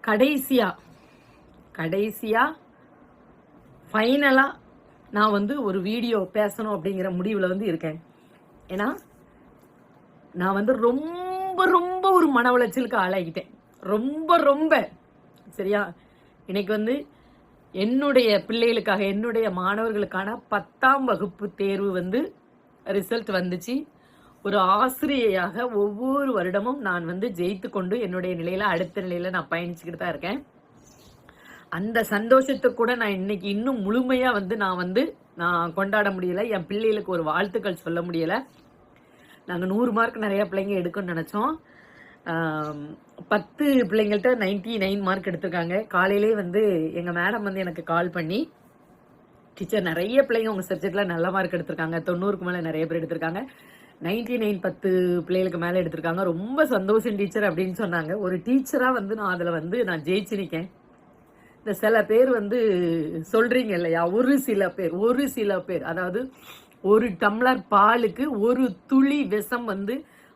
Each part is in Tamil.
கடைசியா ஃபைனலா நான் வந்து ஒரு வீடியோ பேசணும் அப்படிங்கிற முடிவில் இருக்கேன். ஏன்னா நான் வந்து ரொம்ப ரொம்ப ஒரு மன உளைச்சலுக்கு ஆளாகிட்டேன். ரொம்ப சரியா. இன்னைக்கு என்னுடைய பிள்ளைகளுக்காக, என்னுடைய மாணவர்களுக்கான 10ஆம் வகுப்பு தேர்வு ரிசல்ட் வந்துச்சு. ஒரு ஆசிரியையாக ஒவ்வொரு வருடமும் நான் ஜெயித்து கொண்டு என்னுடைய நிலையில அடுத்த நிலையில நான் பயணிச்சுக்கிட்டு தான் இருக்கேன். அந்த சந்தோஷத்தை கூட நான் இன்னைக்கு இன்னும் முழுமையா நான் கொண்டாட முடியல. என் பிள்ளைகளுக்கு ஒரு வாழ்த்துக்கள் சொல்ல முடியல. நாங்கள் 100 மார்க் நிறைய பிள்ளைங்க எடுக்கணும்னு நினைச்சோம். 10 பிள்ளைங்கள்ட்ட 99 மார்க் எடுத்திருக்காங்க. காலையிலே எங்க மேடம் எனக்கு கால் பண்ணி, டீச்சர் நிறைய பிள்ளைங்க உங்க சப்ஜெக்ட்ல நல்ல மார்க் எடுத்திருக்காங்க, 90க்கு மேல நிறைய பேர் எடுத்திருக்காங்க, 99 10 பிள்ளைகளுக்கு மேல எடுத்திருக்காங்க, ரொம்ப சந்தோஷம் டீச்சர் அப்படின்னு சொன்னாங்க. ஒரு டீச்சரா நான் அதுல நான் ஜெயிச்சு நிக்கேன். இந்த சில பேர் சொல்றீங்க இல்லையா, ஒரு சில பேர் அதாவது ஒரு டம்ளர் பாலுக்கு ஒரு துளி விஷம்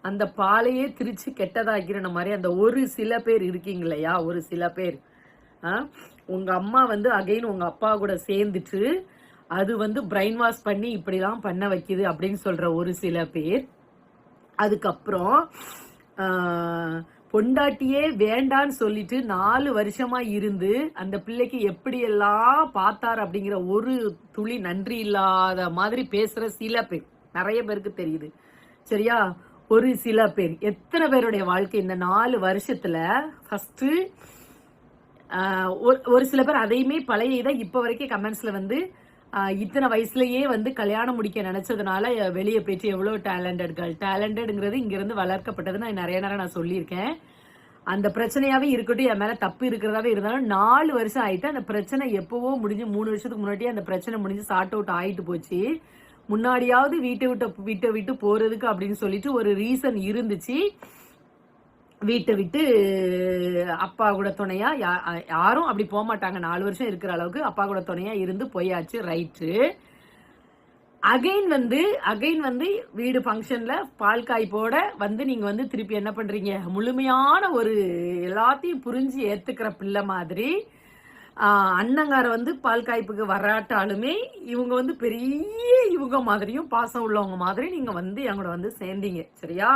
அந்த பாலையே திரிச்சு கெட்டதாக்கிற மாதிரி அந்த ஒரு சில பேர் இருக்கீங்க இல்லையா, ஒரு சில பேர். உங்க அம்மா அகைன் உங்க அப்பா கூட சேர்ந்துட்டு அது பிரெயின் வாஷ் பண்ணி இப்படிலாம் பண்ண வைக்குது அப்படின்னு சொல்ற ஒரு சில பேர். அதுக்கப்புறம் பொண்டாட்டியே வேண்டான்னு சொல்லிட்டு 4 வருஷமா இருந்து அந்த பிள்ளைக்கு எப்படியெல்லாம் பார்த்தார் அப்படிங்கிற ஒரு துளி நன்றி இல்லாத மாதிரி பேசுற சில பேர், நிறைய பேருக்கு தெரியுது சரியா. ஒரு சில பேர், எத்தனை பேருடைய வாழ்க்கை இந்த 4 வருஷத்துல ஃபர்ஸ்ட் ஒரு சில பேர் அதையுமே பழைய இதை இப்ப வரைக்கும் கமெண்ட்ஸ்ல இத்தனை வயசுலயே கல்யாணம் முடிக்க நினைச்சதுனால வெளியே போயிட்டு எவ்வளவு டேலண்டட்ங்கிறது இங்க இருந்து வளர்க்கப்பட்டது நான் நிறைய நேரம் நான் சொல்லியிருக்கேன். அந்த பிரச்சனையாவே இருக்கட்டும், என் மேல தப்பு இருக்கிறதாவே இருந்தாலும் 4 வருஷம் ஆயிட்டு அந்த பிரச்சனை எப்பவோ முடிஞ்சு 3 வருஷத்துக்கு முன்னாடியே அந்த பிரச்சனை முடிஞ்சு சார்ட் அவுட் ஆயிட்டு போச்சு. முன்னாடியாவது வீட்டை விட்டு போறதுக்கு அப்படின்னு சொல்லிட்டு ஒரு ரீசன் இருந்துச்சு. வீட்டை விட்டு அப்பா கூட துணையா யாரும் அப்படி போக மாட்டாங்க, 4 வருஷம் இருக்கிற அளவுக்கு அப்பா கூட துணையா இருந்து போயாச்சு, ரைட்டு. அகைன் வீடு ஃபங்க்ஷன்ல பால் காய்ப்போட நீங்க திருப்பி என்ன பண்றீங்க, முழுமையான ஒரு எல்லாத்தையும் புரிஞ்சு ஏத்துக்கிற பிள்ளை மாதிரி அண்ணங்கார பால் காய்ப்புக்கு வராட்டாலுமே இவங்க பெரிய இவங்க மாதிரியும் பாசம் உள்ளவங்க மாதிரி நீங்க எங்களோட சேர்ந்தீங்க சரியா.